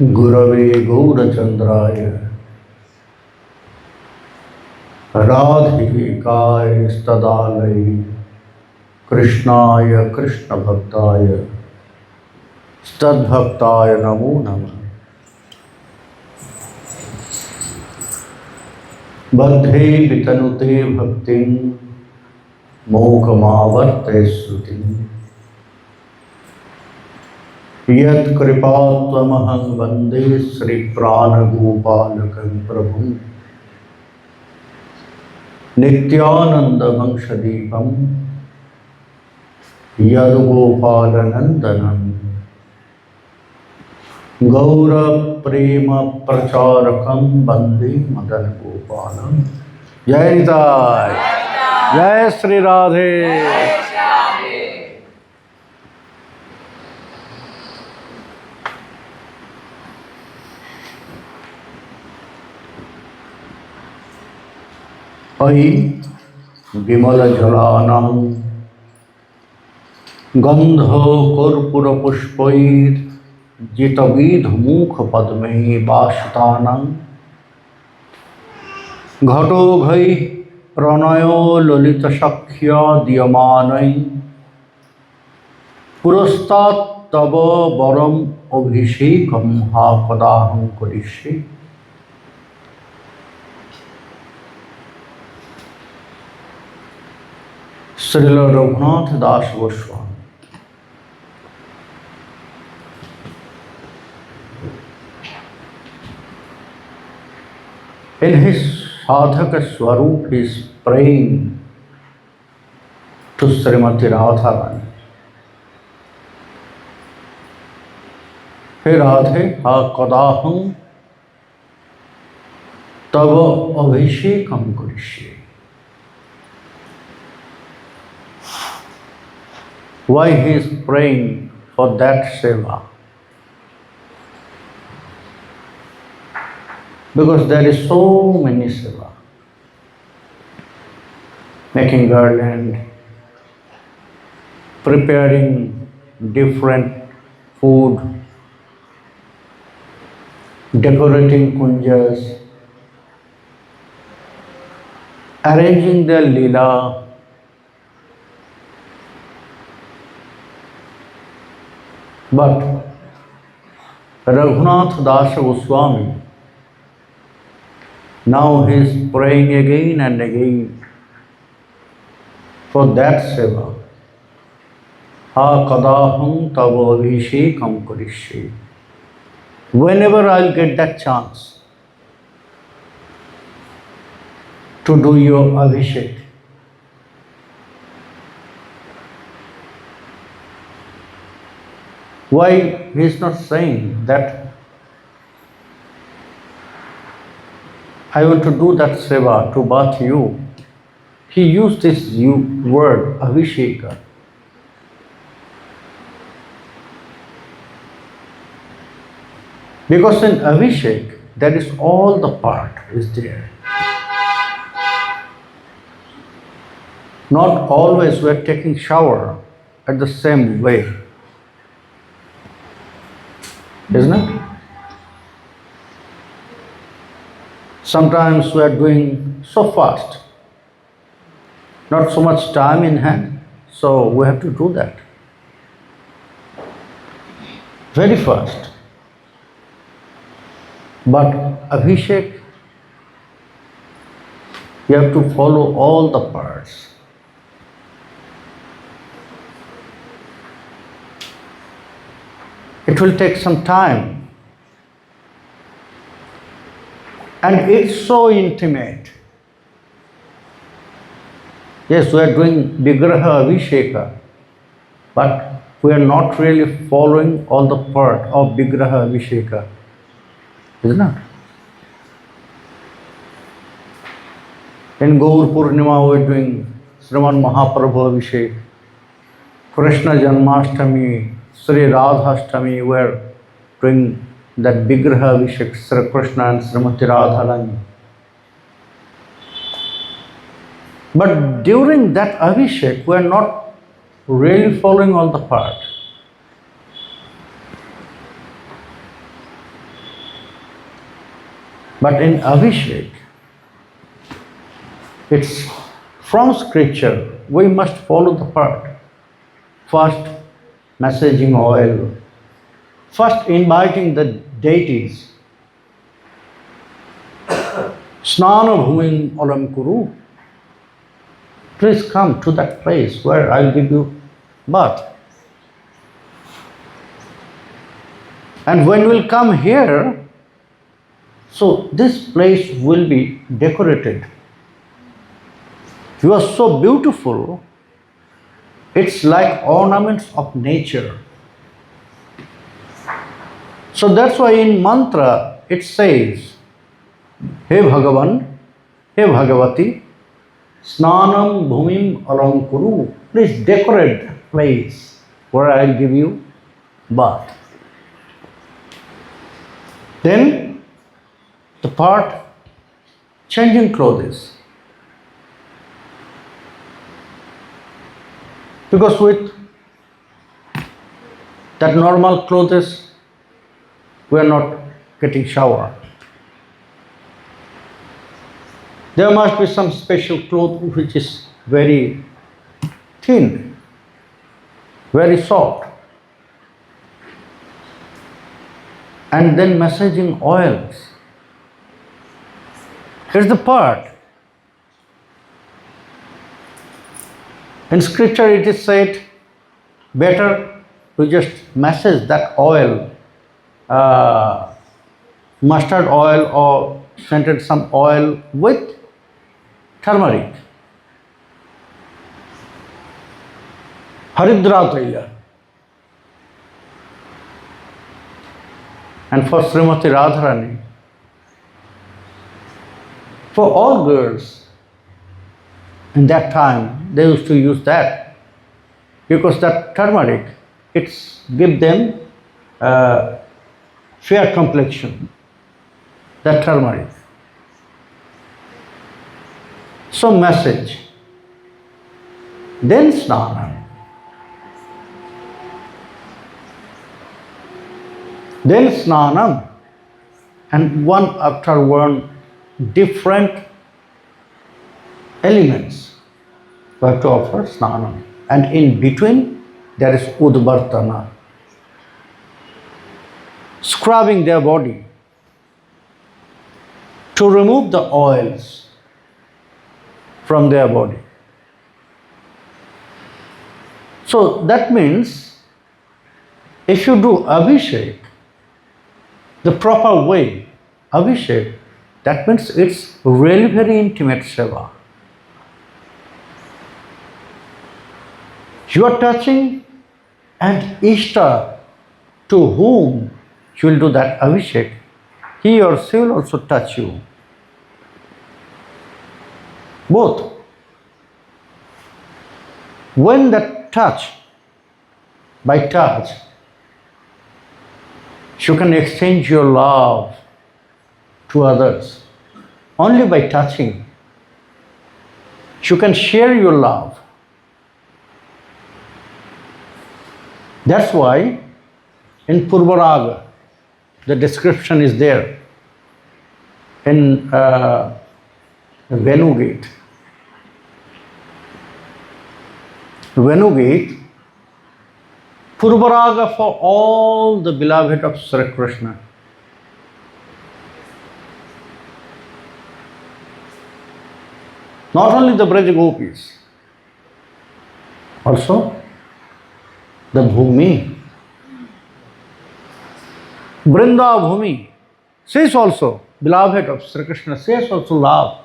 गुरवे गौरचंद्राय राधिकाय स्तदालय कृष्णाय कृष्णभक्ताय स्तद्भक्ताय नमो नमः। बद्धे वितनुते भक्तिं मोक्षमावर्ते श्रुतिं यत्कृपात्वमहं वन्दे श्रीप्राणगोपालकं प्रभुं नित्यानन्दवंशदीपं यद्गोपालनन्दनं गौरप्रेमप्रचारकं वन्दे मदनगोपालं। जय निताय, जय श्री राधे। अयि विमलजलानां गन्धकर्पूरपुष्पैर्जितविधमुखपद्मैः भासितानां घटोघैः प्रणयो ललितसख्या दीयमानैः पुरस्तात् तव वरम् अभिषेकं हा कदाहं करिष्ये। श्रील रघुनाथ दास Goswami in his sadhaka swarup he is praying to Srimati Radharani. Hey Radhe, ha kadaham tava abhishekam karishye. Why he is praying for that seva? Because there is so many seva. Making garland, preparing different food, decorating kunjas, arranging the lila, but Raghunath Das Goswami, now he is praying again and again for that seva. Ha kadaham tava abhishekam karishye. Whenever I'll get that chance to do your abhishek, why he is not saying that I want to do that seva to bath you? He used this word abhisheka. Because in abhishek there is all the part is there. Not always we are taking shower at the same way. Isn't it? Sometimes we are doing so fast, not so much time in hand, so we have to do that very fast. But abhishek, you have to follow all the parts. It will take some time. And it's so intimate. Yes, we are doing Vigraha Abhisheka, but we are not really following all the part of Vigraha Abhisheka. Isn't it? In Gaur Purnima we are doing Sriman Mahaprabhu Abhishek. Krishna Janmashtami, Sri Radhashtami, we are doing that Vigraha Abhishek, Sri Krishna and Srimati Radharani. But during that Abhishek, we are not really following all the part. But in Abhishek, it's from scripture, we must follow the part. First, messaging oil. First, inviting the deities. Snana bhumim alam kuru. Please come to that place where I'll give you bath. And when we'll come here, so this place will be decorated. You are so beautiful, it's like ornaments of nature. So that's why in mantra it says, He Bhagavan, He Bhagavati, Snanam Bhumim Alam Kuru. Please decorate the place where I'll give you bath. Then the part changing clothes. Because with that normal clothes, we are not getting shower. There must be some special cloth which is very thin, very soft. And then massaging oils. Here's the part. In scripture it is said, better to just massage that oil, mustard oil or scented some oil with turmeric. Haridra Taila. And for Srimati Radharani, for all girls in that time, they used to use that because that turmeric, it's give them fair complexion, that turmeric. So message, then snana, then snanam, and one after one different elements we have to offer snanam, and in between there is udvartana, scrubbing their body to remove the oils from their body. So that means if you do abhishek the proper way, abhishek, that means it's really very intimate seva. You are touching, and Ishta to whom you will do that abhishek, he or she will also touch you. Both. When that touch, by touch, you can exchange your love to others. Only by touching, you can share your love. That's why in Purvaraga, the description is there in Venugate. Venugate, Purvaraga for all the beloved of Sri Krishna. Not only the Braj Gopis, also the Bhumi, Vrinda Bhumi, she is also beloved of Sri Krishna, she is also love.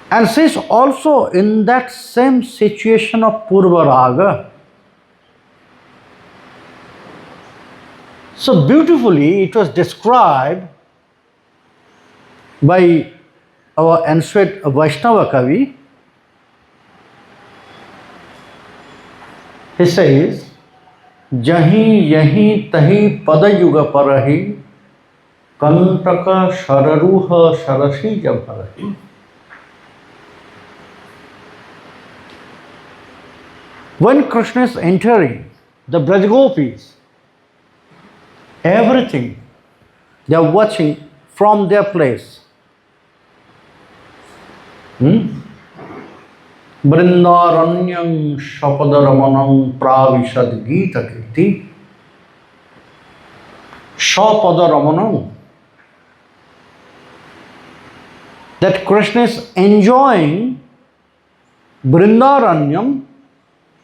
And she is also in that same situation of Purvaraga. So beautifully it was described by our ancient Vaishnava Kavi. He says, Jahi yahi tahi padayuga parahi kantaka shararuha sharashi jabharahi. When Krishna is entering the Braj Gopis, everything They are watching from their place. Brindaranyam Shapadaramanam Pravishad Gita Kirti. Shapadaramanam. That Krishna is enjoying Brindaranyam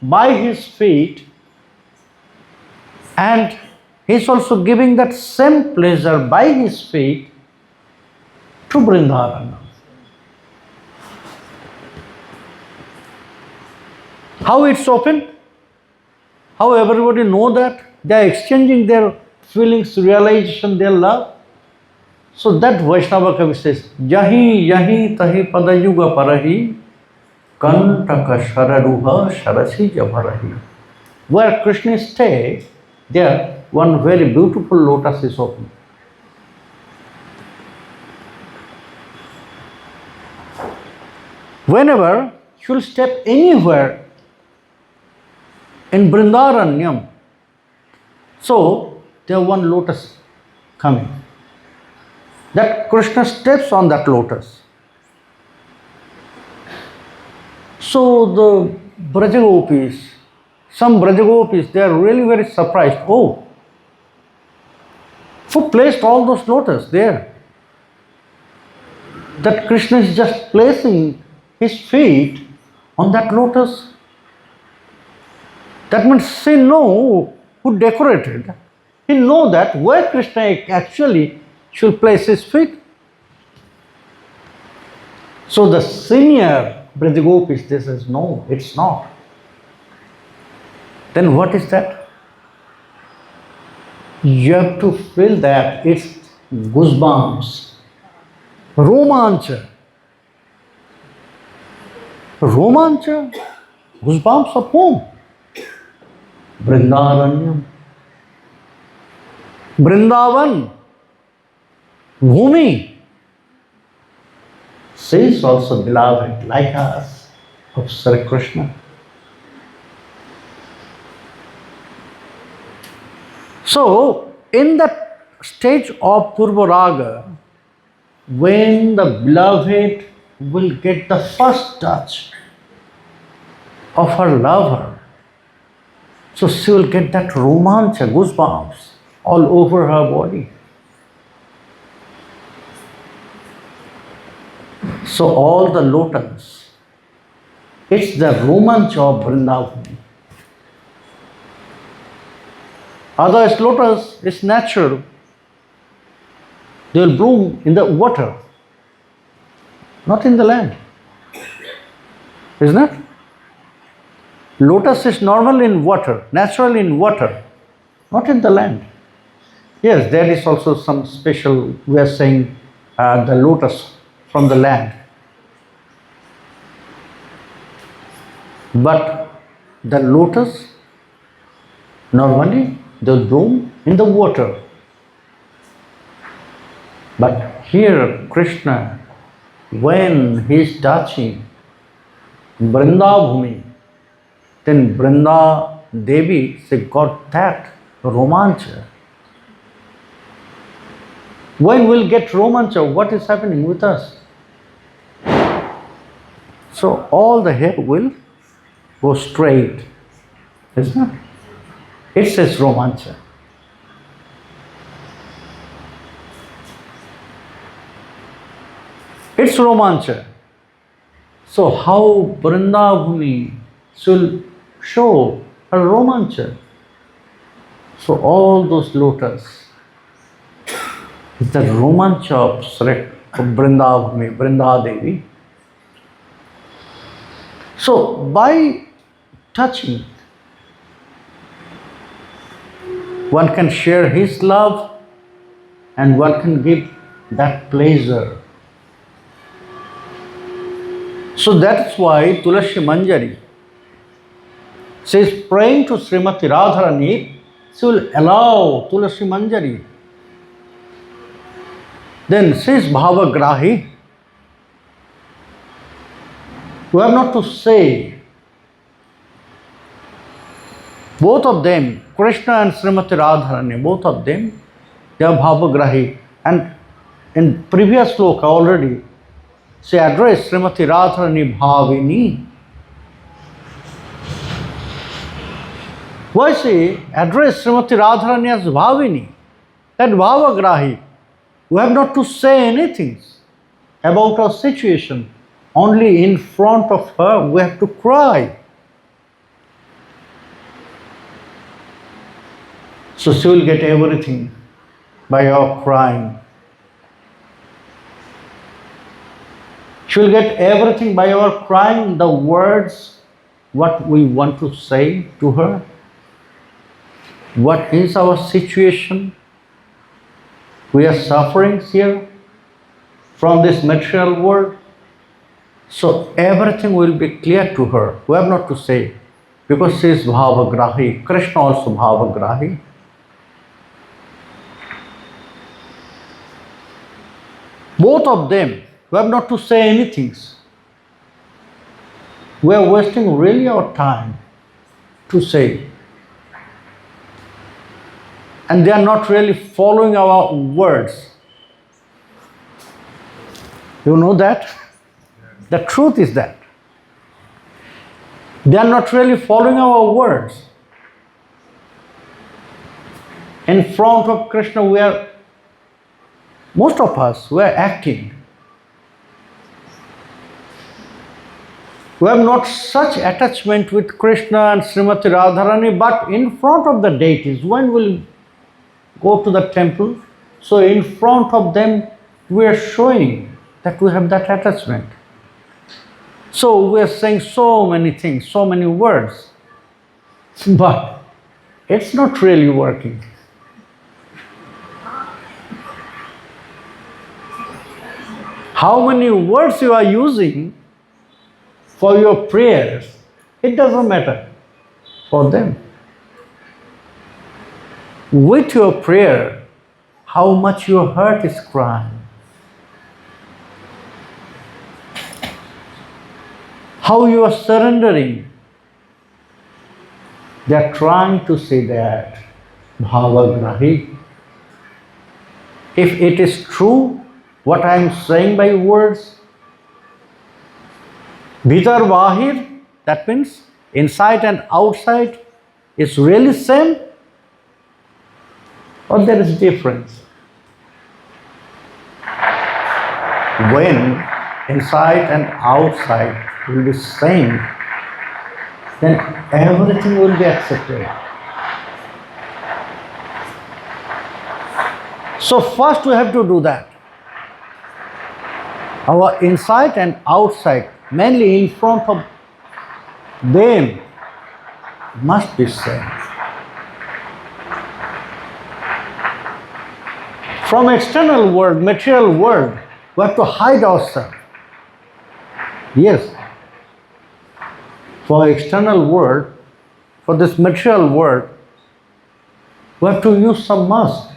by his feet, and he is also giving that same pleasure by his feet to Brindaranyam. How it's open? How everybody know that? They are exchanging their feelings, realization, their love. So that Vaishnava Kavi says, Yahi yahi tahi padayuga parahi kantaka shararuha sharasi javarahi. Where Krishna stays, there one very beautiful lotus is open. Whenever you will step anywhere in Brindaranyam, so there one lotus coming. That Krishna steps on that lotus. So the Brajagopis, some Brajagopis, they are really very surprised. Oh, who placed all those lotus there? That Krishna is just placing his feet on that lotus. That means he know who decorated. He know that where Krishna actually should place his feet. So the senior Brajagopis, they says, no, it's not. Then what is that? You have to feel that it's goosebumps, romancha. Romancha, goosebumps of whom? Brindaranyam. Brindavan, Bhumi. She is also beloved like us of Sri Krishna. So, in that stage of Purva Raga, when the beloved will get the first touch of her lover, so she will get that romancha, goosebumps all over her body. So all the lotus, it's the romancha of Vrindavan. Otherwise lotus is natural. They will bloom in the water, not in the land. Isn't it? Lotus is normal in water, natural in water, not in the land. Yes, there is also some special, we are saying the lotus from the land. But the lotus, normally they will bloom in the water. But here Krishna, when he is touching Vrindabhumi, then Vrinda Devi, she got that romancha. When we'll get romancha, what is happening with us? So all the hair will go straight, isn't it? It says romancha. It's romancha. So how Vrindabhumi will show her romancha? So all those lotus is the romancha of Sri Vrindabhumi, Vrinda Devi. So by touching, one can share his love and one can give that pleasure. So that's why Tulasi Manjari says, praying to Srimati Radharani, she will allow Tulasi Manjari. Then says Bhavagrahi, we have not to say, both of them, Krishna and Srimati Radharani, both of them, they are Bhavagrahi. And in previous sloka already, she addressed Srimati Radharani Bhavini. Why she addressed Srimati Radharani as Bhavini? That Bhavagrahi. We have not to say anything about our situation. Only in front of her we have to cry. So she will get everything by our crying. She will get everything by our crying, the words, what we want to say to her. What is our situation? We are suffering here from this material world. So everything will be clear to her. We have not to say, because she is Bhavagrahi. Krishna also Bhavagrahi. Both of them, we have not to say anything. We are wasting really our time to say. And they are not really following our words. You know that? The truth is that. They are not really following our words. In front of Krishna, most of us, we are acting. We have not such attachment with Krishna and Srimati Radharani, but in front of the deities, when we'll go to the temple, so in front of them, we are showing that we have that attachment. So we are saying so many things, so many words, but it's not really working. How many words you are using for your prayers, it doesn't matter for them. With your prayer, how much your heart is crying. How you are surrendering. They are trying to say that Bhavagrahi. If it is true, what I am saying by words, Bhitar Bahir, that means inside and outside, is really same, or there is difference? When inside and outside will be same, then everything will be accepted. So first we have to do that. Our inside and outside, mainly in front of them, must be same. From external world, material world, we have to hide ourselves. Yes. For external world, for this material world, we have to use some mask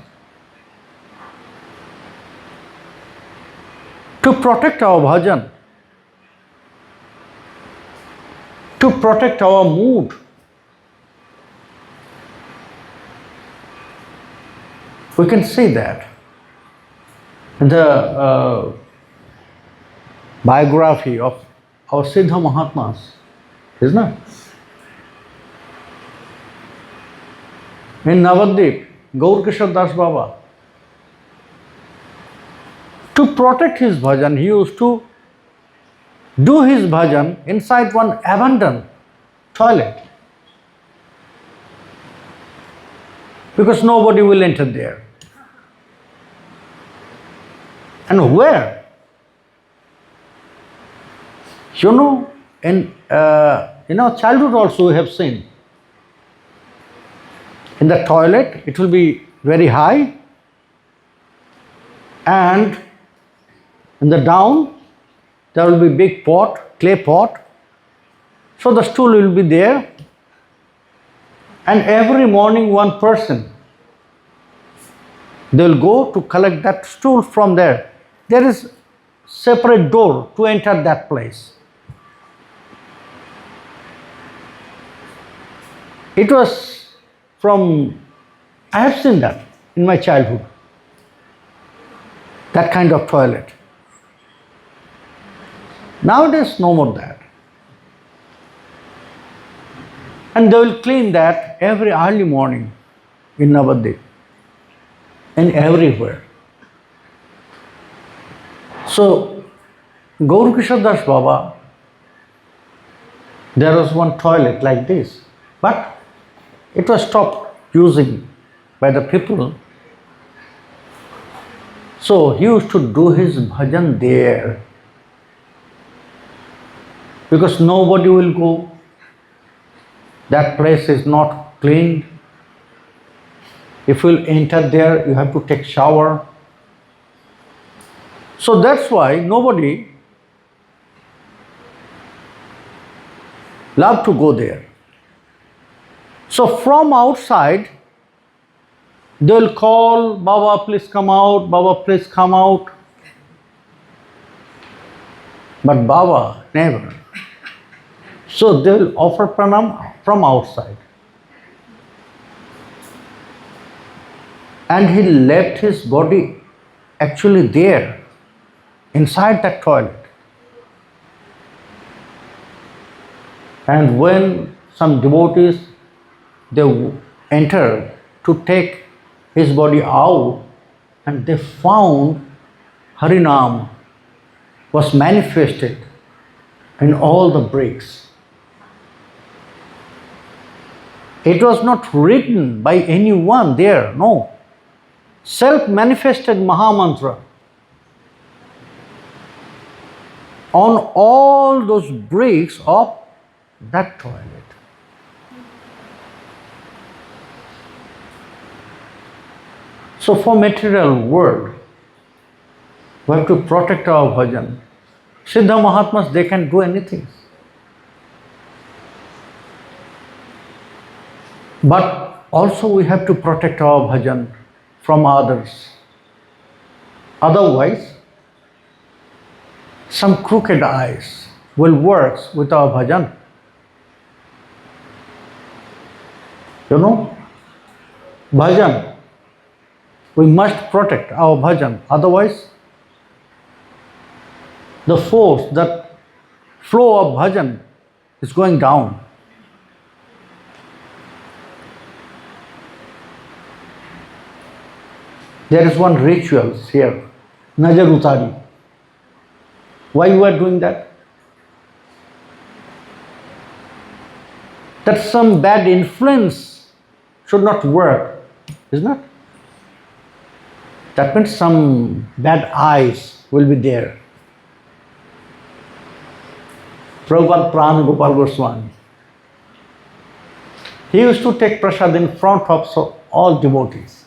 to protect our bhajan, to protect our mood. We can see that. The biography of our Siddha Mahatmas, isn't it? In Navadvip, Gaur Kishore Das Baba, to protect his bhajan, he used to do his bhajan inside one abandoned toilet, because nobody will enter there. And where? You know, in our childhood also we have seen. In the toilet, it will be very high, and in the down, there will be big pot, clay pot. So the stool will be there, and every morning one person, they will go to collect that stool from there. There is separate door to enter that place. It was I have seen that in my childhood. That kind of toilet. Nowadays, no more that. And they will clean that every early morning in Navadip and everywhere. So, Gaur Kishore Das Baba, there was one toilet like this, but it was stopped using by the people. So he used to do his bhajan there because nobody will go. That place is not cleaned. If you enter there, you have to take shower. So that's why nobody loved to go there. So from outside, they will call, Baba, please come out, Baba, please come out. But Baba never. So they will offer pranam from outside. And he left his body actually there, inside that toilet. And when some devotees, they enter to take his body out, and they found Harinam was manifested in all the bricks. It was not written by anyone there, no. Self-manifested Mahamantra on all those bricks of that toilet. So for material world, we have to protect our bhajan. Siddha Mahatmas, they can do anything. But also we have to protect our bhajan from others. Otherwise, some crooked eyes will work with our bhajan. You know, bhajan, we must protect our bhajan. Otherwise, the force, that flow of bhajan is going down. There is one ritual here, Najar Utari. Why you are doing that? That some bad influence should not work, isn't it? That means some bad eyes will be there. Prabhupad Premgopal Goswami, he used to take prasad in front of all devotees.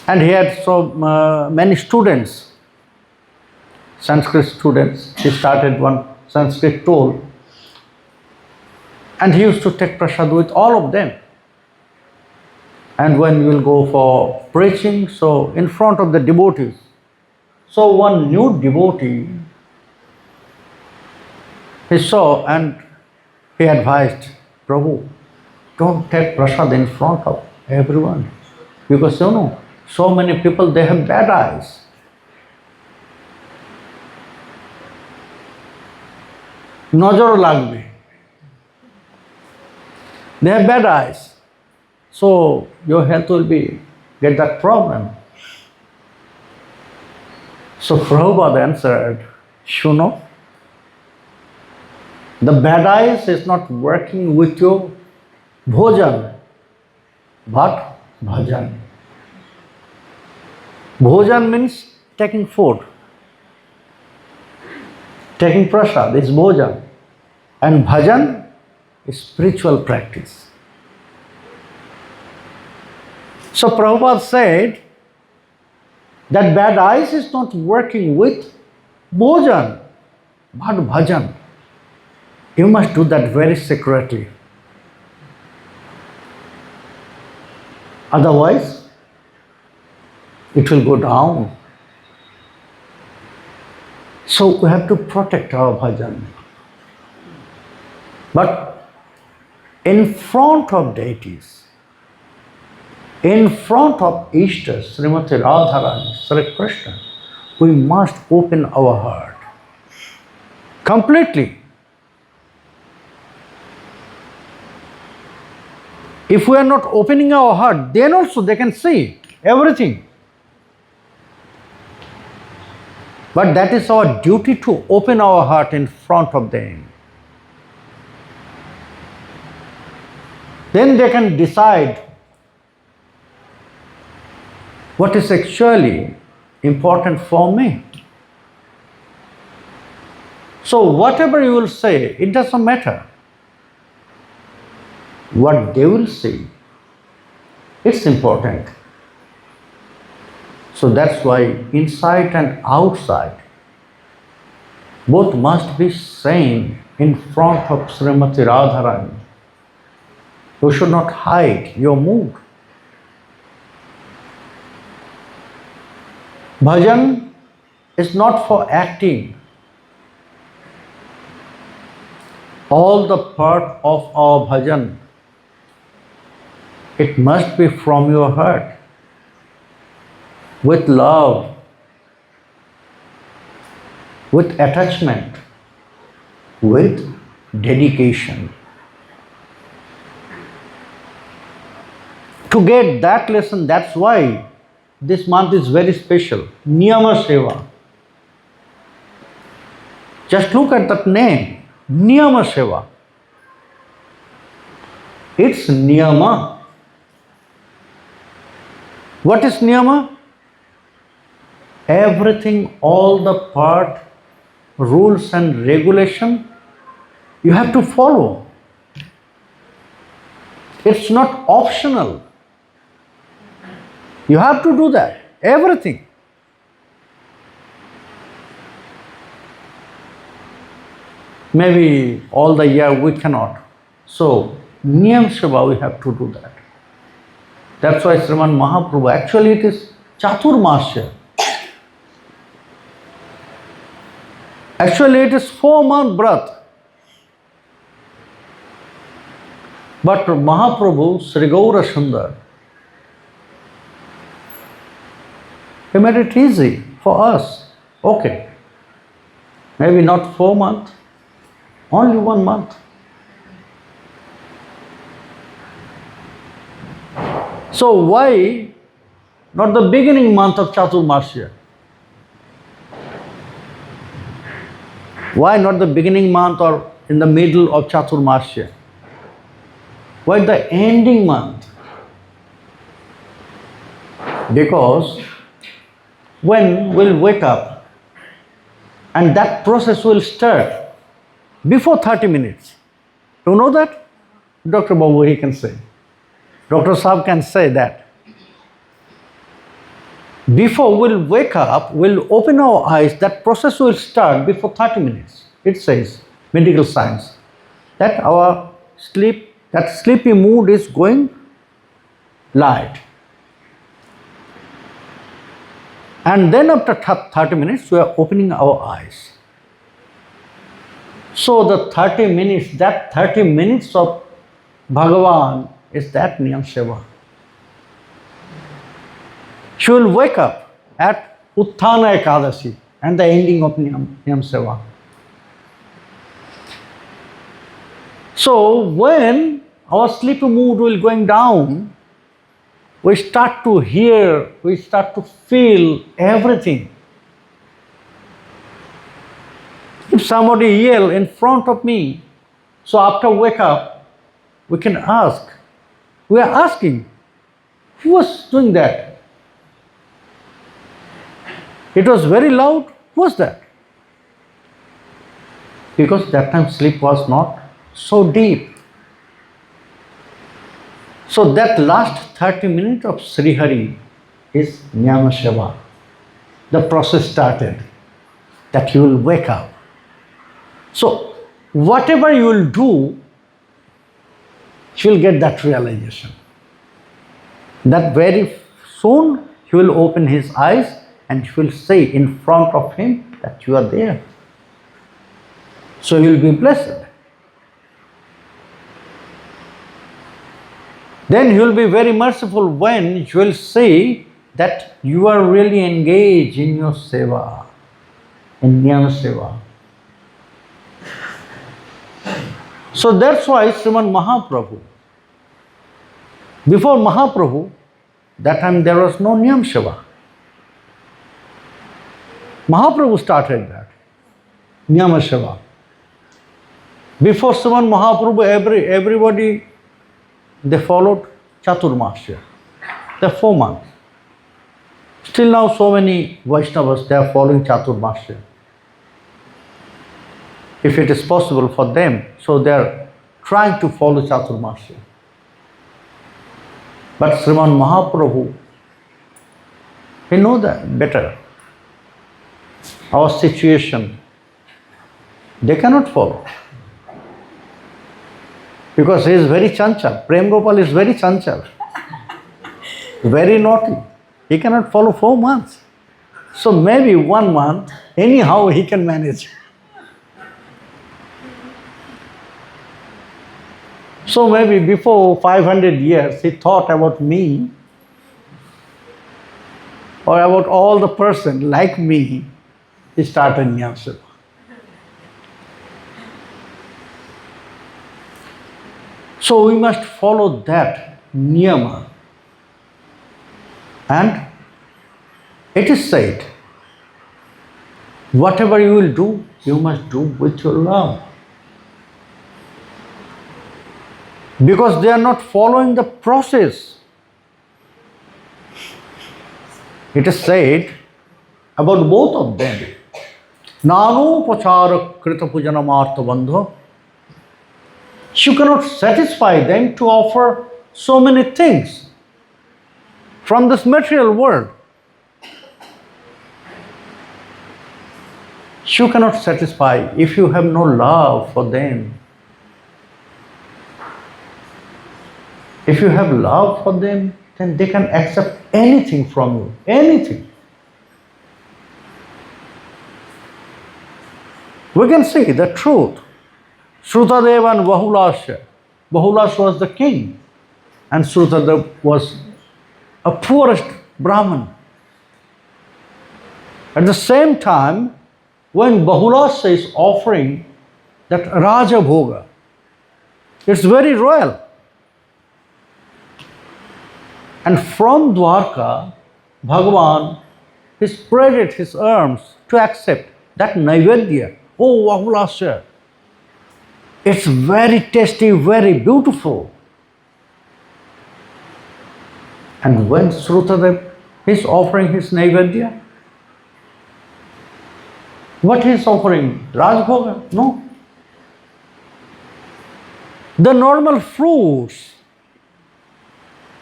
And he had so many students, Sanskrit students. He started one Sanskrit tool. And he used to take prasad with all of them. And when we will go for preaching, so in front of the devotees. So one new devotee, he saw and he advised, Prabhu, don't take prasad in front of everyone. Because you know, so many people, they have bad eyes. Nazar lagbe. They have bad eyes. So your health will get that problem. So Prabhupada answered, Shuno, the bad eyes is not working with your bhojan, but bhajan. Bhojan means taking food. Taking prasad is bhojan. And bhajan is spiritual practice. So Prabhupada said that bad eyes is not working with bhojan, but bhajan. You must do that very secretly. Otherwise, it will go down. So we have to protect our bhajan. But in front of deities, In front of Easter, Srimati Radharani, Sri Krishna, we must open our heart completely. If we are not opening our heart, then also they can see everything. But that is our duty to open our heart in front of them. Then they can decide what is actually important for me. So whatever you will say, it doesn't matter. What they will say, it's important. So that's why inside and outside both must be seen in front of Srimati Radharani. You should not hide your mood. Bhajan is not for acting. All the part of our bhajan, it must be from your heart, with love, with attachment, with dedication. To get that lesson, that's why this month is very special. Niyama Seva. Just look at that name, Niyama Seva. It's Niyama. What is Niyama? Everything, all the part, rules and regulation, you have to follow. It's not optional. You have to do that, everything. Maybe all the year we cannot. So, Niyam Seva, we have to do that. That's why Sriman Mahaprabhu, actually it is Chaturmasya. Actually it is 4-month birth. But Mahaprabhu, Sri Gaura Sundar, he made it easy for us. Okay, maybe not 4 months, only 1 month. So why not the beginning month of Chaturmasya? Why not the beginning month or in the middle of Chaturmasya? Why the ending month? Because when we'll wake up and that process will start before 30 minutes. Do you know that? Dr. Babu, he can say. Dr. Saab can say that. Before we'll wake up, we'll open our eyes, that process will start before 30 minutes. It says, medical science, that our sleep, that sleepy mood is going light. And then after 30 minutes, we are opening our eyes. So the 30 minutes, that 30 minutes of Bhagavan is that Niyam Seva. She will wake up at Utthana Ekadasi and the ending of Niyam Seva. So when our sleepy mood will going down, we start to hear, we start to feel everything. If somebody yell in front of me, so after wake up, we can ask. We are asking, who was doing that? It was very loud. Who was that? Because that time sleep was not so deep. So that last 30 minutes of Sri Hari is Niyama Seva. The process started, that you will wake up. So whatever you will do, you will get that realization. That very soon he will open his eyes and he will say in front of him that you are there. So he will be blessed. Then He will be very merciful when you will see that you are really engaged in your seva, in Niyama seva. So that's why Sriman Mahaprabhu, before Mahaprabhu, that time there was no Niyam seva. Mahaprabhu started that, Niyama seva. Before Sriman Mahaprabhu, everybody, they followed Chaturmasya, the 4 months. Still now so many Vaishnavas, they are following Chaturmasya. If it is possible for them, so they are trying to follow Chaturmasya. But Sriman Mahaprabhu, he knows that better. Our situation, they cannot follow. Because he is very chanchal. Premgopal is very chanchal. Very naughty. He cannot follow 4 months. So maybe 1 month, anyhow he can manage. So maybe before 500 years, he thought about me or about all the person like me, he started Niyam seva. So we must follow that niyama. And it is said, whatever you will do, you must do with your love. Because they are not following the process. It is said about both of them. Nanopachara krita pujanamartha bandho. You cannot satisfy them to offer so many things from this material world. You cannot satisfy if you have no love for them. If you have love for them, then they can accept anything from you, anything. We can see the truth. Shrutadev and Bahulasya. Bahulasya was the king, and Shrutadev was a poorest Brahmin. At the same time, when Bahulasya is offering that Raja Bhoga, it's very royal. And from Dwarka, Bhagavan, he spread his arms to accept that Naivedya. Oh, Bahulasya, it's very tasty, very beautiful. And when Shrutadev is offering his Naivedya, what he is offering? Rajbhoga? No. The normal fruits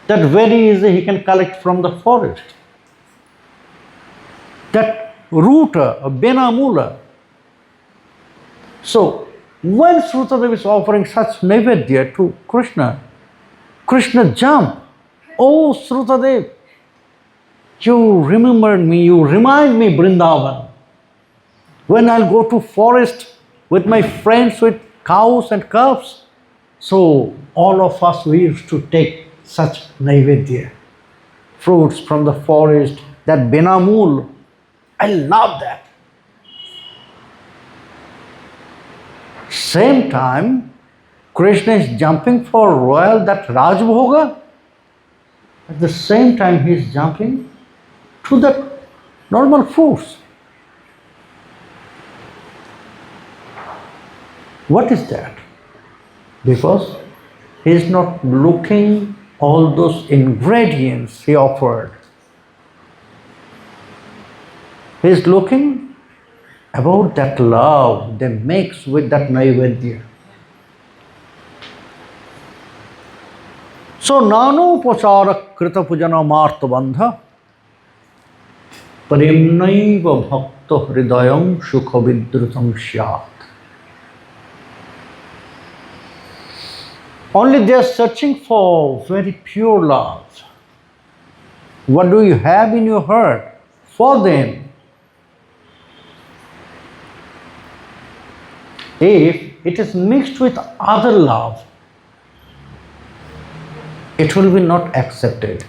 that very easy he can collect from the forest. That root, benamula. So, when Shrutadev is offering such Naivedya to Krishna, Krishna jumped. Oh, Shrutadev, you remembered me, you remind me Vrindavan. When I'll go to forest with my friends with cows and calves. So, all of us, we used to take such Naivedya, fruits from the forest, that benamul. I love that. Same time, Krishna is jumping for royal, that Rajbhoga. At the same time, he is jumping to the normal fruits. What is that? Because he is not looking all those ingredients he offered. He is looking about that love they mix with that Naivedya. So, nanopachara krita pujana marta bandha premnaiva bhakta hridayam sukha vidrutam syat. Only they are searching for very pure love. What do you have in your heart for them? If it is mixed with other love, it will be not accepted.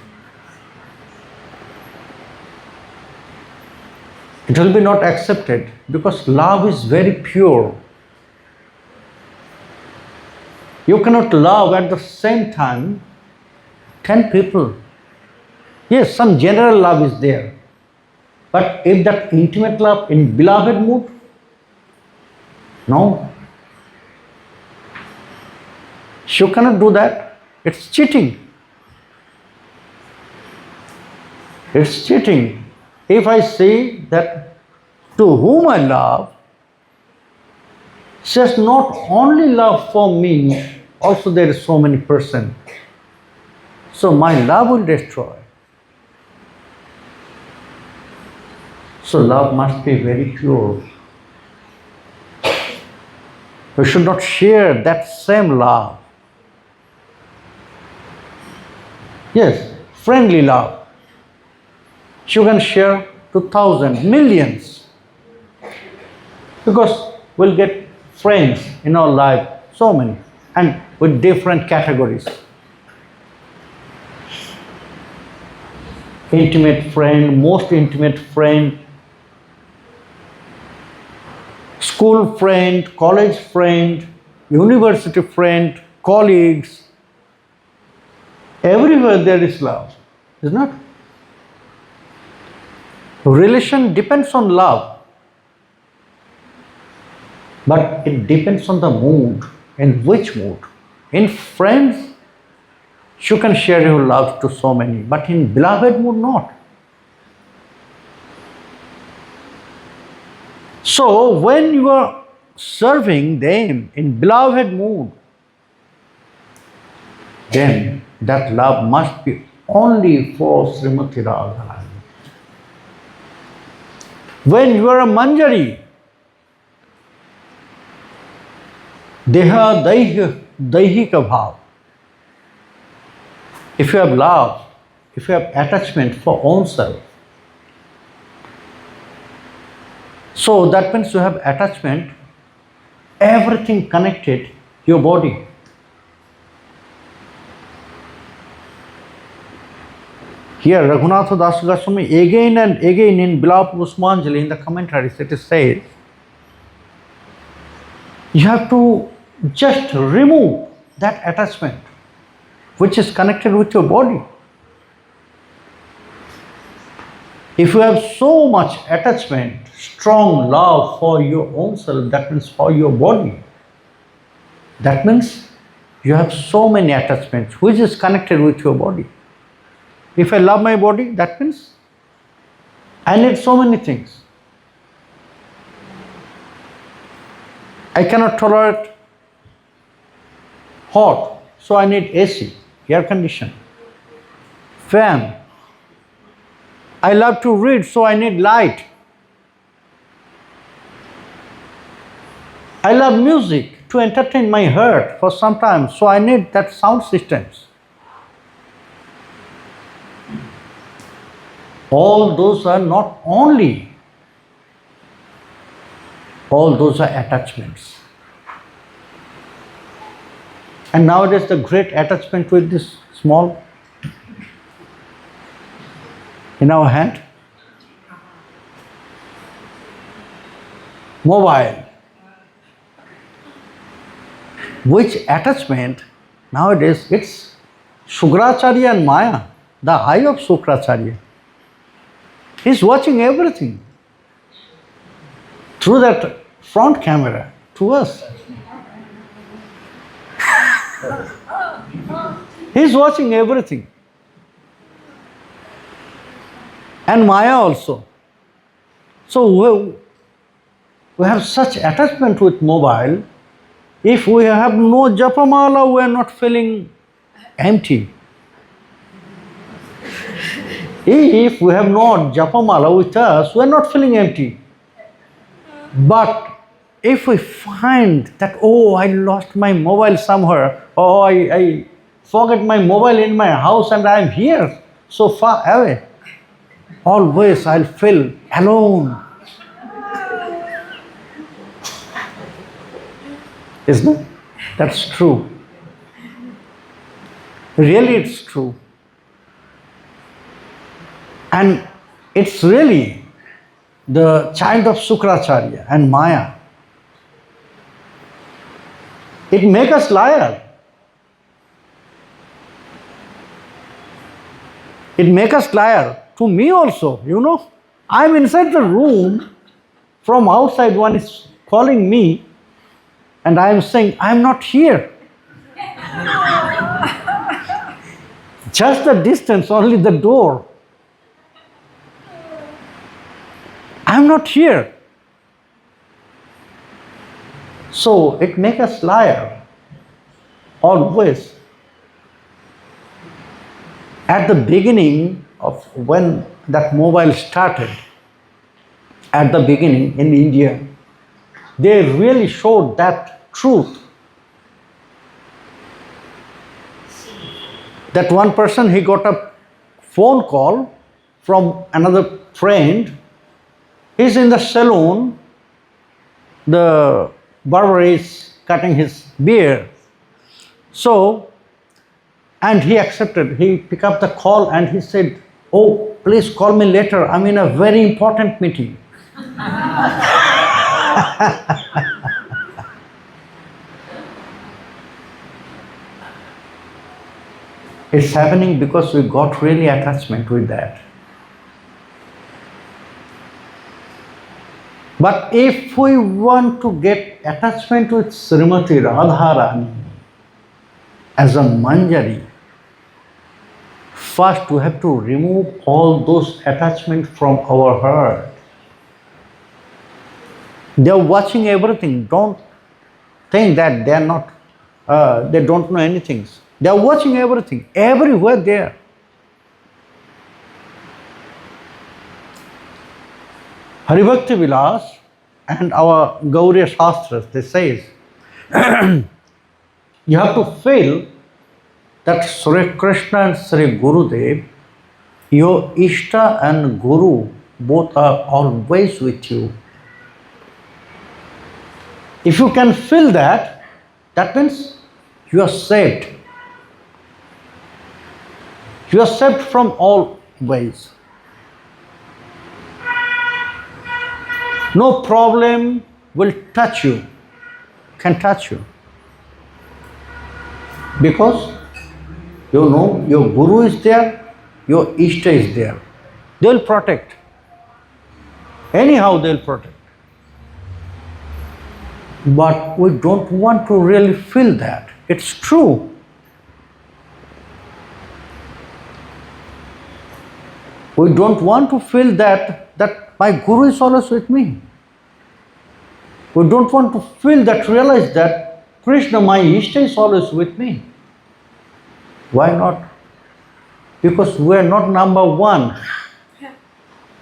It will be not accepted because love is very pure. You cannot love at the same time 10 people. Yes, some general love is there. But if that intimate love in beloved mood, no. You cannot do that. It's cheating. It's cheating. If I say that to whom I love, says not only love for me, also there is so many person. So my love will destroy. So love must be very pure. We should not share that same love. Yes, friendly love. You can share to thousands, millions. Because we'll get friends in our life, so many, and with different categories. Intimate friend, most intimate friend, school friend, college friend, university friend, colleagues. Everywhere there is love, is not? Relation depends on love, but it depends on the mood. In which mood? In friends, you can share your love to so many, but in beloved mood, not. So when you are serving them in beloved mood, then that love must be only for Srimati Radharani. When you are a manjari, deha daihika bhav. If you have love, if you have attachment for own self, so that means you have attachment, everything connected your body. Here Raghunatha Das Goswami again and again in Bilaap Kusumanjali in the commentaries it is said, you have to just remove that attachment which is connected with your body. If you have so much attachment, strong love for your own self, that means for your body, that means you have so many attachments which is connected with your body. If I love my body, that means I need so many things. I cannot tolerate hot, so I need AC, air condition, fan. I love to read, so I need light. I love music to entertain my heart for some time, so I need that sound systems. All those are not only, all those are attachments. And nowadays the great attachment with this small in our hand, mobile. Which attachment nowadays it's Shukracharya and Maya, the eye of Shukracharya. He's watching everything through that front camera to us. He's watching everything. And Maya also. So we have such attachment with mobile. If we have no japamala, we are not feeling empty. If we have not japamala with us, we are not feeling empty. But if we find that, oh, I lost my mobile somewhere, oh, I forget my mobile in my house and I am here, so far away, always I'll feel alone. Isn't it? That's true. Really, it's true. And it's really the child of Sukracharya and Maya. It makes us liar. It makes us liar. To me also, I'm inside the room. From outside, one is calling me, and I am saying, I'm not here. Just the distance, only the door. I'm not here. So it makes us liar always. At the beginning of when that mobile started, at the beginning in India, they really showed that truth. That one person, he got a phone call from another friend. He's in the salon, the barber is cutting his beard. So, and he accepted. He picked up the call and he said, "Oh, please call me later. I'm in a very important meeting." It's happening because we got really attachment with that. But if we want to get attachment with Srimati Radharani as a Manjari, first we have to remove all those attachments from our heart. They are watching everything. Don't think that they are not, they don't know anything. They are watching everything, everywhere there. Haribhakti Vilas and our Gauriya Shastras, they say, you have to feel that Sri Krishna and Sri Gurudev, your Ishta and Guru, both are always with you. If you can feel that, that means you are saved. You are saved from all ways. No problem will touch you, can touch you. Because you know your Guru is there, your Ishta is there. They will protect. Anyhow, they will protect. But we don't want to really feel that. It's true. We don't want to feel that my Guru is always with me. We don't want to feel that, realize that Krishna, my Ishta, is always with me. Why not? Because we are not number one.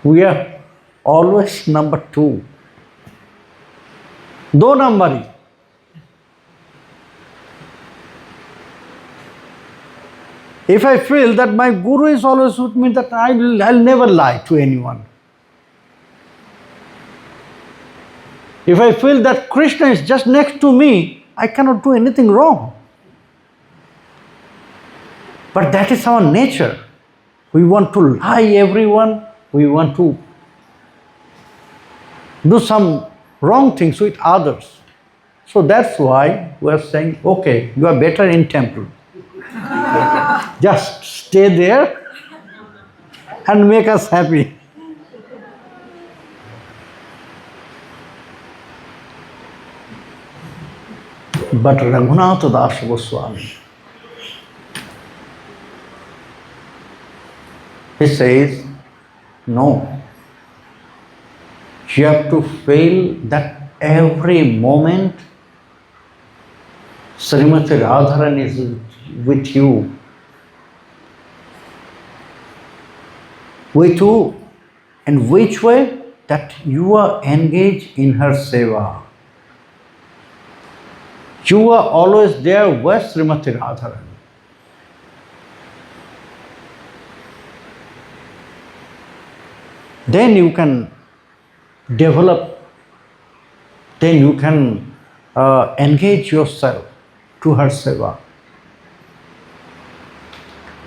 We are always number two. Do numbari. If I feel that my Guru is always with me, that I'll never lie to anyone. If I feel that Krishna is just next to me, I cannot do anything wrong. But that is our nature. We want to lie everyone. We want to do some wrong things with others. So that's why we are saying, okay, you are better in temple. Just stay there and make us happy. But Raghunath Das Goswami, he says, no. You have to feel that every moment Srimati Radharani is with you. With you, in which way? That you are engaged in her seva. You are always there with Srimati Radharani. Then you can develop, then you can engage yourself to her seva.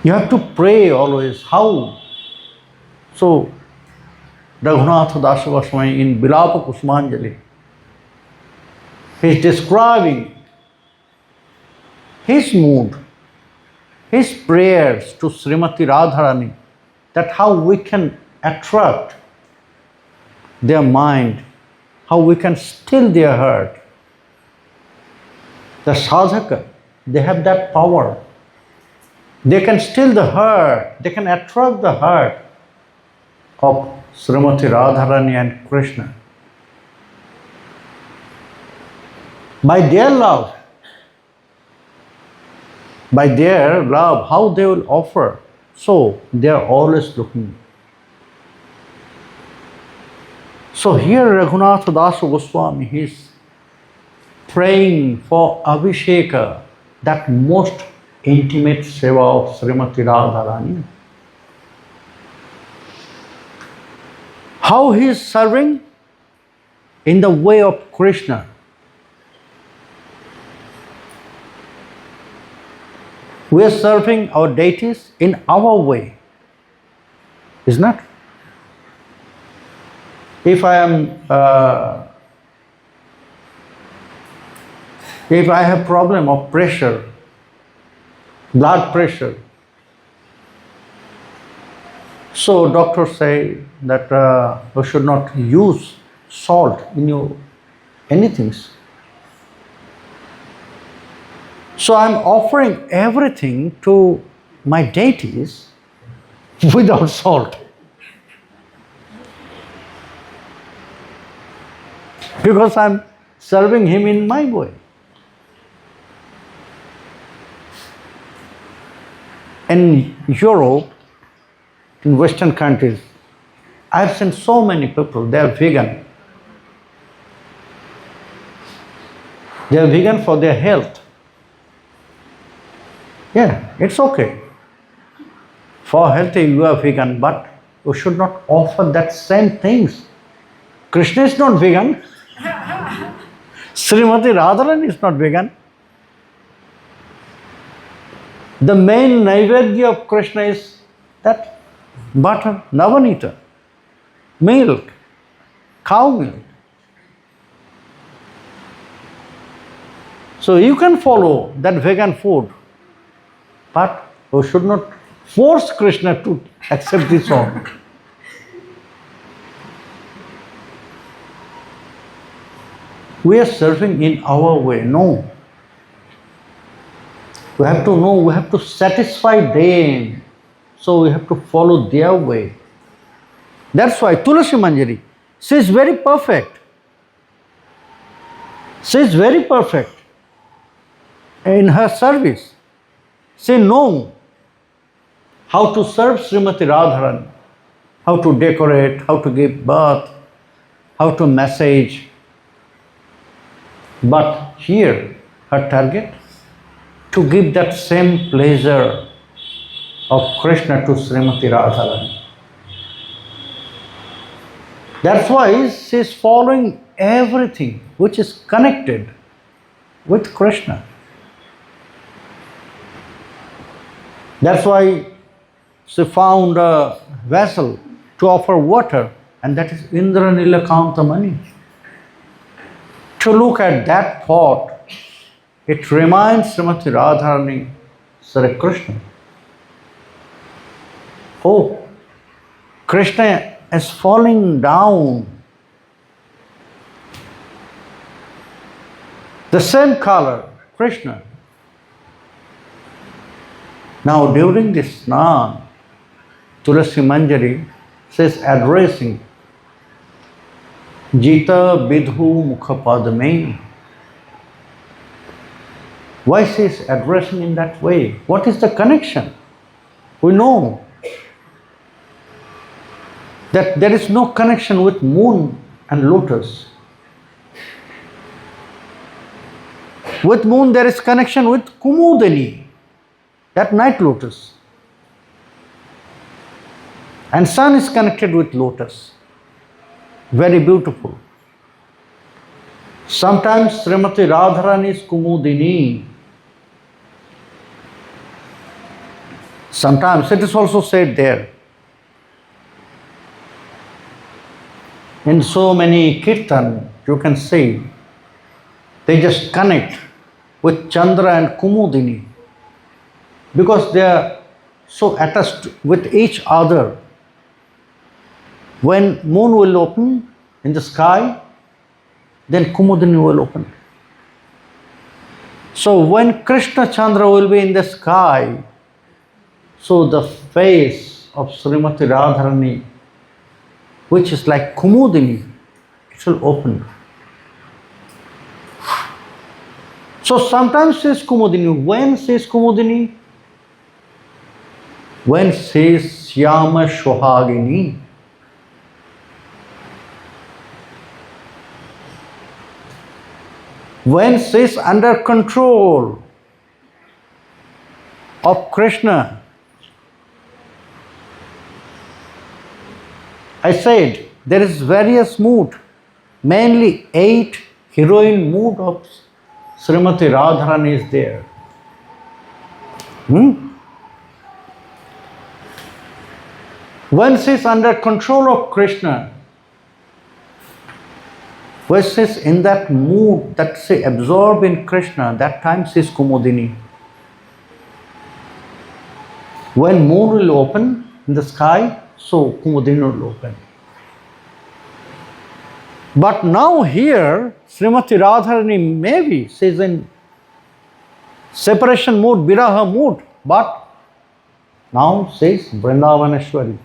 You have to pray always. How? So, Raghunath Das Goswami in Bilaap Kusumanjali, he is describing his mood, his prayers to Srimati Radharani, that how we can attract their mind, how we can still their heart. The sadhaka, they have that power. They can still the heart, they can attract the heart of Srimati Radharani and Krishna. By their love, how they will offer, so they are always looking. So here Raghunath Das Goswami, he is praying for Abhisheka, that most intimate seva of Srimati Radharani. How he is serving? In the way of Krishna. We are serving our deities in our way, isn't it? If I have problem of pressure, blood pressure, so doctors say that you should not use salt in your anything. So I am offering everything to my deities without salt. Because I am serving him in my way. In Europe, in Western countries, I have seen so many people, they are vegan. They are vegan for their health. Yeah, it's okay. For healthy you are vegan, but you should not offer that same things. Krishna is not vegan. Srimati Radharani is not vegan. The main naivedya of Krishna is that butter, navanita, milk, cow milk. So you can follow that vegan food, but you should not force Krishna to accept this all. We are serving in our way. No. We have to know, we have to satisfy them. So we have to follow their way. That's why Tulasi Manjari, she is very perfect. She is very perfect in her service. She knows how to serve Srimati Radharani, how to decorate, how to give birth, how to massage. But here, her target, to give that same pleasure of Krishna to Srimati Radharani. That's why she is following everything which is connected with Krishna. That's why she found a vessel to offer water, and that is Indranilakanta Mani. To look at that pot, it reminds Srimati Radharani, Sri Krishna. Oh, Krishna is falling down. The same color, Krishna. Now during this Snan, Tulasi Manjari says addressing Jita Bidhu Mukha Padme. Why she is addressing in that way? What is the connection? We know that there is no connection with moon and lotus. With moon there is connection with Kumudini, that night lotus. And sun is connected with lotus. Very beautiful. Sometimes Srimati Radharani is Kumudini. Sometimes it is also said there. In so many kirtan, you can see, they just connect with Chandra and Kumudini because they are so attached with each other. When moon will open in the sky, then Kumudini will open. So when Krishna Chandra will be in the sky, so the face of Srimati Radharani, which is like Kumudini, it will open. So sometimes she is Kumudini. When she is Kumudini? When she is Syama Shohagini. When she is under control of Krishna. I said there is various mood, mainly 8 heroine mood of Srimati Radharani is there. When she is under control of Krishna, when she is in that mood that she absorbed in Krishna, that time she is Kumudini. When moon will open in the sky, so Kumudini will open. But now here, Srimati Radharani maybe she is in separation mood, Viraha mood, but now she is Vrindavaneshwari.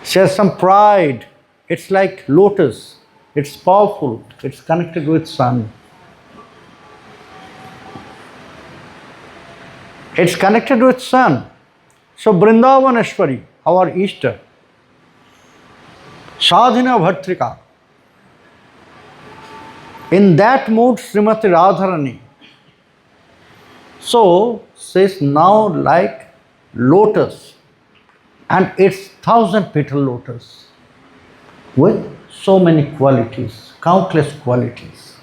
She has some pride. It's like lotus. It's powerful. It's connected with sun. It's connected with sun. So Vrindavaneshwari, our Easter, Sadhina Bhartrika. In that mood, Srimati Radharani. So she is now like lotus, and it's 1,000-petal lotus with so many qualities, countless qualities.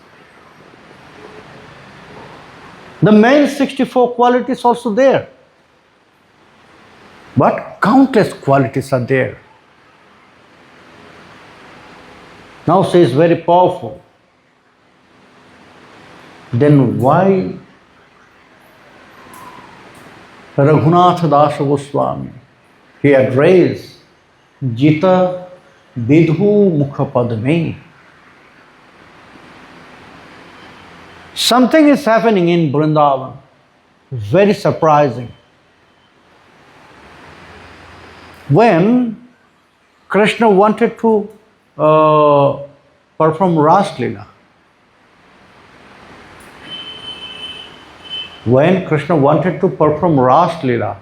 The main 64 qualities also there, but countless qualities are there. Now she is very powerful. Then why Raghunath Das Goswami, he addressed Jita Vidhu Mukha Padme. Something is happening in Vrindavan, very surprising. When Krishna wanted to perform Ras Leela, when Krishna wanted to perform Ras Leela,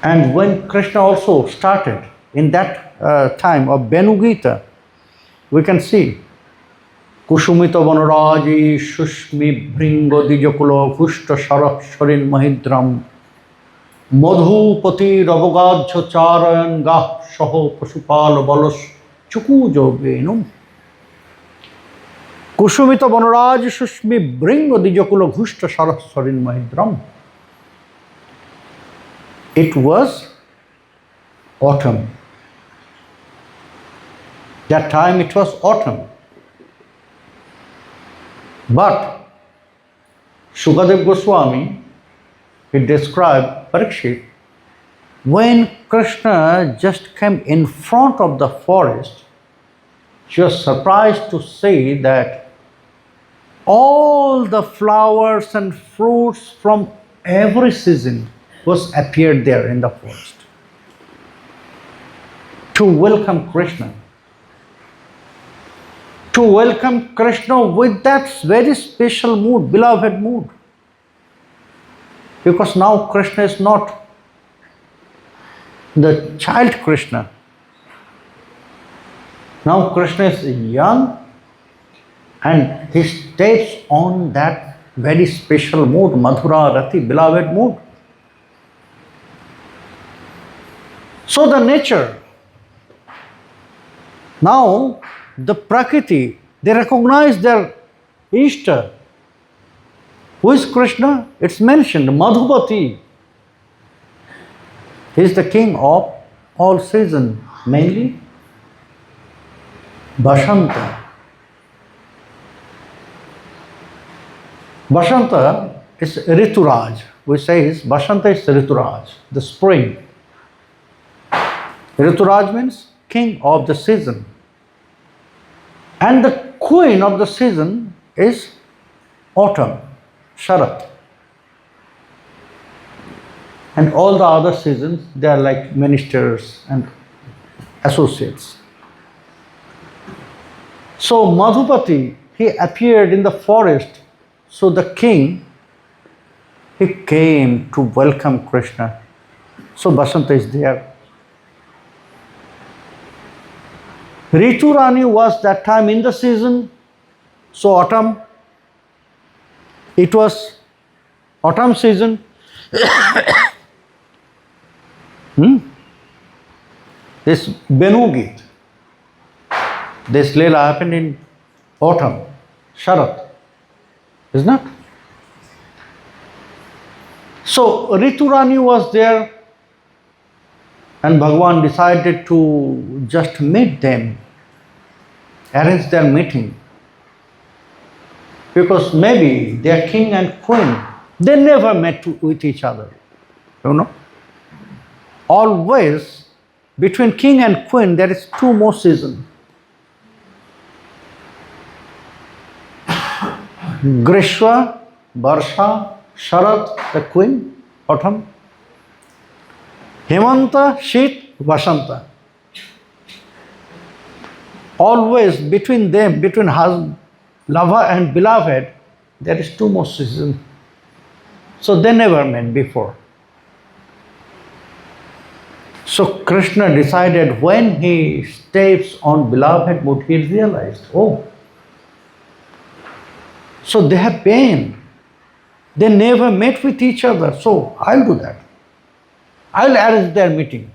and when Krishna also started in that time of Venugita, we can see Kusumita Vanaraji Shushmi Bringo Dijakulo Kushta Sharin Mahidram Madhupati Ravagajha Charayan Gah Shaho Pasupal Balos Chukujo Venum Kusumita Vanaraji Shushmi Bringo Dijakulo Kushta Sharin Mahidram. It was autumn. That time it was autumn. But Shukadev Goswami, he described Parikshit, when Krishna just came in front of the forest, she was surprised to see that all the flowers and fruits from every season was appeared there in the forest to welcome Krishna. To welcome Krishna with that very special mood, beloved mood. Because now Krishna is not the child Krishna. Now Krishna is young and he stays on that very special mood, Madhura Rati, beloved mood. So the nature, now the Prakriti, they recognize their Ishta. Who is Krishna? It's mentioned, Madhupati. He is the king of all seasons, mainly Basanta. Basanta is Rituraj. We say Basanta is Rituraj, the spring. Rituraj means king of the season. And the queen of the season is autumn, Sharat. And all the other seasons, they are like ministers and associates. So Madhupati, he appeared in the forest. So the king, he came to welcome Krishna. So Basanta is there. Ritu Rani was that time in the season. So autumn, it was autumn season. This Benugit, this Leela happened in autumn, Sharat, isn't it? So Ritu Rani was there, and Bhagwan decided to just meet them, arrange their meeting. Because maybe their king and queen, they never met with each other. You know? Always between king and queen there is two more seasons. Grishma, Varsha, Sharat, the queen, autumn. Hemanta, Shit, Vasanta. Always between them, between lover and beloved, there is two more seasons. So they never met before. So Krishna decided when he steps on beloved mood, he realized, oh, so they have pain. They never met with each other. So I'll do that. I'll arrange their meeting.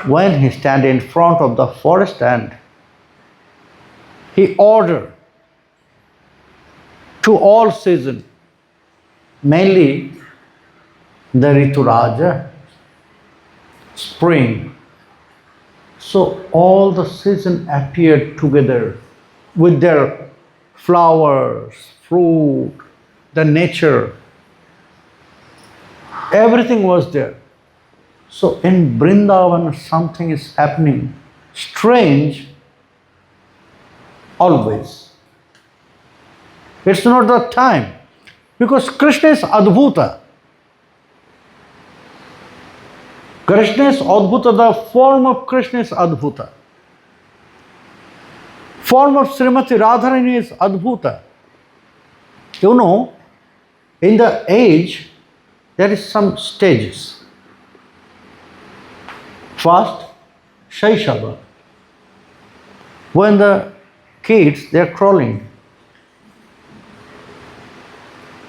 When he stand in front of the forest and he ordered to all seasons, mainly the Rituraja, spring. So all the seasons appeared together with their flowers, fruit, the nature. Everything was there. So in Vrindavan something is happening strange always. It's not the time because Krishna is Adbhuta. Krishna is Adbhuta, the form of Krishna is Adbhuta. Form of Srimati Radharani is Adbhuta. You know, in the age, there is some stages. First, Shaishava. When the kids, they are crawling.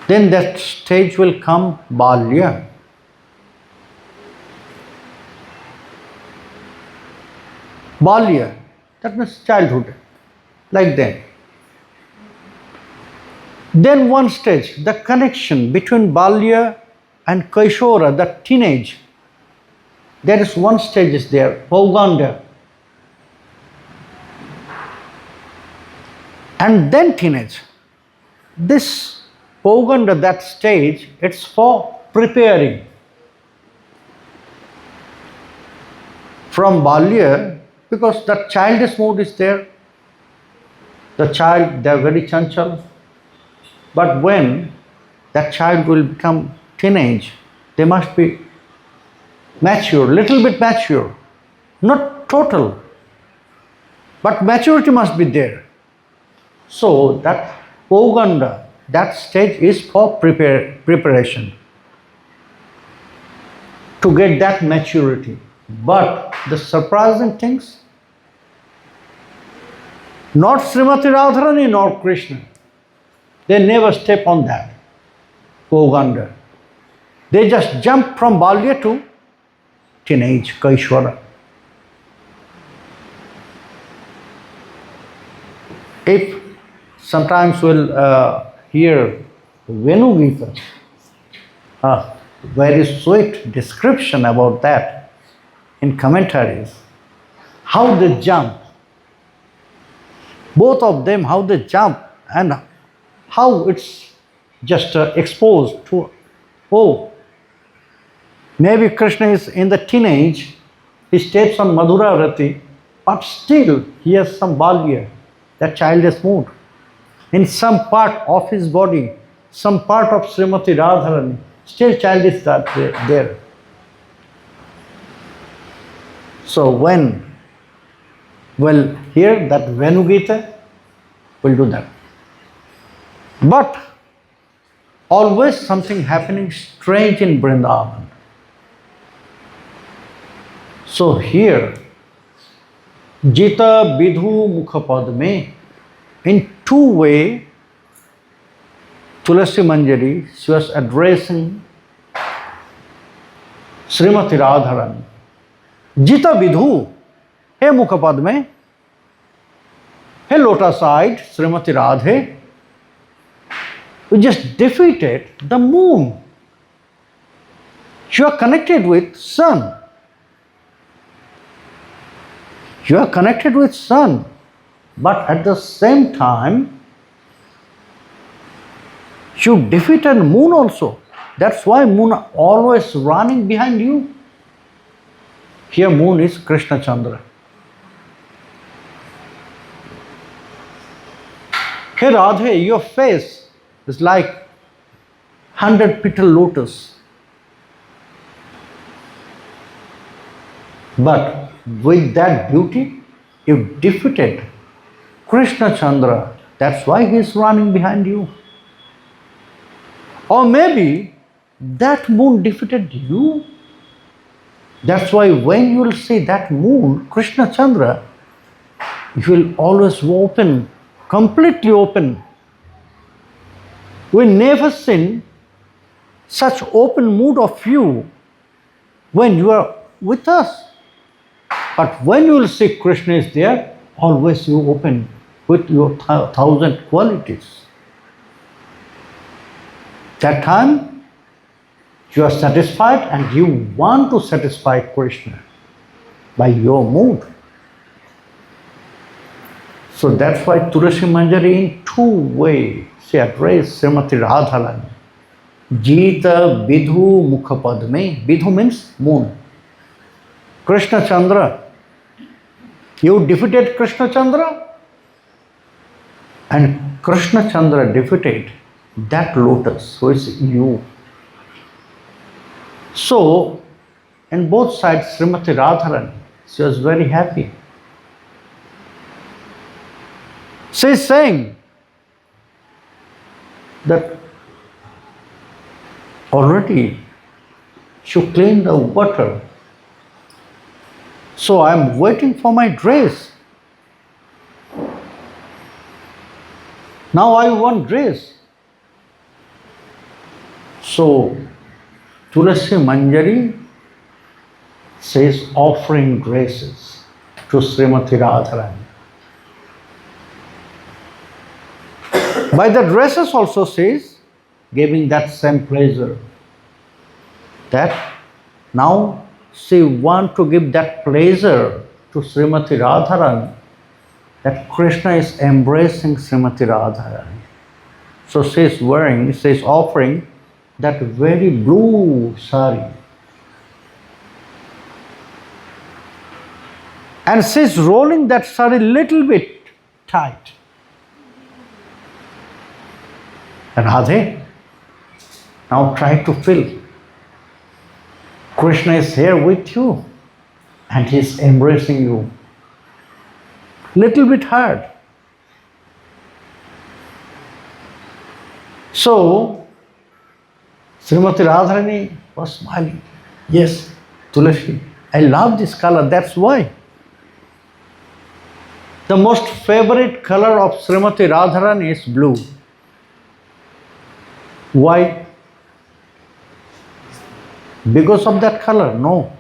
Then that stage will come Balya. Balya, that means childhood, like that. Then one stage, the connection between Balya and Kaishora, the teenage, there is one stage is there, Pauganda. And then teenage. This Pauganda, that stage, it's for preparing. From Balya, because the childish mood is there, the child, they are very chanchal. But when that child will become teenage, they must be mature, little bit mature, not total, but maturity must be there. So that Poganda, that stage is for preparation to get that maturity. But the surprising things, not Srimati Radharani nor Krishna, they never step on that Poganda. They just jump from Balya to teenage, Kaishwara. If Sometimes we'll hear Venu Gita, a very sweet description about that in commentaries. How they jump, both of them, how they jump, and how it's just exposed to, oh, maybe Krishna is in the teenage, he steps on Madhura Rati, but still he has some balya, that childish mood. In some part of his body, some part of Srimati Radharani, still child is that there. So when we'll hear that Venu Gita, we'll do that. But always something happening strange in Vrindavan. So here, Jita Vidhu Mukhapad mein, in two ways, Tulasi Manjari, she was addressing Srimati Radharani. Jita Vidhu, हे मुखपद में, हे lotus eyed Srimati Radhe, you just defeated the moon. You are connected with sun. You are connected with sun, but at the same time, you defeated moon also. That's why moon always running behind you. Here moon is Krishna Chandra. Hey Radhe, your face is like 100-petal lotus. But with that beauty, you defeated Krishna Chandra. That's why he is running behind you. Or maybe that moon defeated you. That's why when you will see that moon, Krishna Chandra, you will always open, completely open. We never seen such open mood of you when you are with us. But when you will see Krishna is there, always you open with your thousand qualities. That time, you are satisfied and you want to satisfy Krishna by your mood. So that's why Tulasi Manjari in two ways she addressed Srimati Radharani. Jita Vidhu Mukhapad mein. Vidhu means moon. Krishna Chandra. You defeated Krishna Chandra and Krishna Chandra defeated that lotus, who is you. So, in both sides, Srimati Radharani, she was very happy. She is saying that already you cleaned the water, so I am waiting for my dress. Now I want dress. So, Tulasi Manjari says offering dresses to Srimati Radharani. By the dresses also says, giving that same pleasure, that now she want to give that pleasure to Srimati Radharani, that Krishna is embracing Srimati Radharani. So she is wearing, she is offering that very blue sari. And she is rolling that sari little bit tight. Radhe, now try to feel. Krishna is here with you and he is embracing you. Little bit hard. So, Srimati Radharani was smiling. Yes, Tulasi, I love this color, that's why. The most favorite color of Srimati Radharani is blue. Why? Because of that color? No.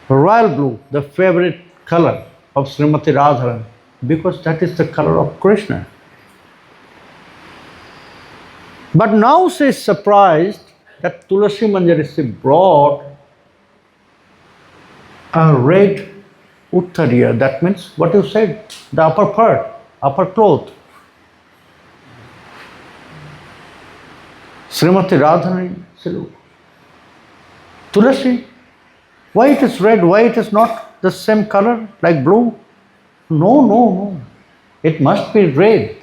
Royal blue, the favorite color of Srimati Radharani, because that is the color of Krishna. But now she is surprised that Tulasi Manjari brought a red uttariya. That means what you said, the upper part, upper cloth. Srimati Radharani said, Tulasi, why it is red? Why it is not the same color like blue? No, no, no. It must be red.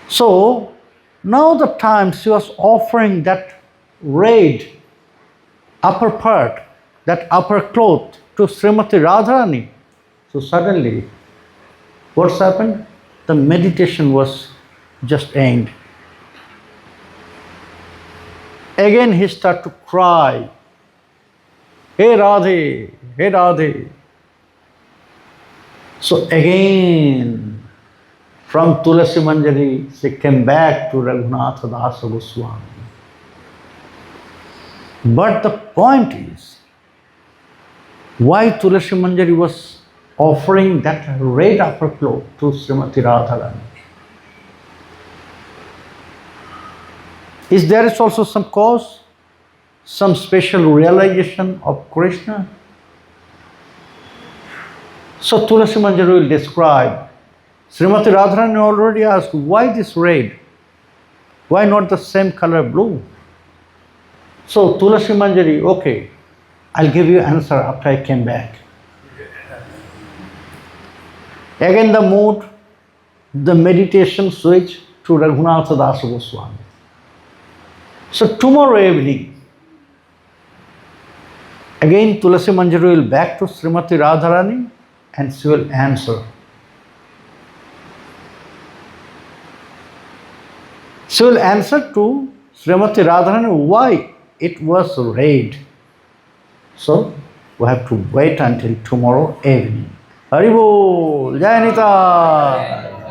So now the time she was offering that red upper part, that upper cloth to Srimati Radharani. So suddenly, what's happened? The meditation was just end. Again he started to cry. Hey Radhe, hey Radhe. So again, from Tulasi Manjari, she came back to Raghunatha Dasa Goswami. But the point is, why Tulasi Manjari was offering that red upper cloth to Srimati Radharani? Is there also some cause, some special realization of Krishna? So Tulasi Manjari will describe. Srimati Radharani already asked, why this red? Why not the same color blue? So Tulasi Manjari, okay, I'll give you answer after I came back. Again the mood, the meditation switch to Raghunatha Dasa Goswami. So tomorrow evening, again Tulasi Manjari will back to Srimati Radharani and she will answer. She will answer to Srimati Radharani why it was red. So we have to wait until tomorrow evening. Hari Bol, Jai Nitya.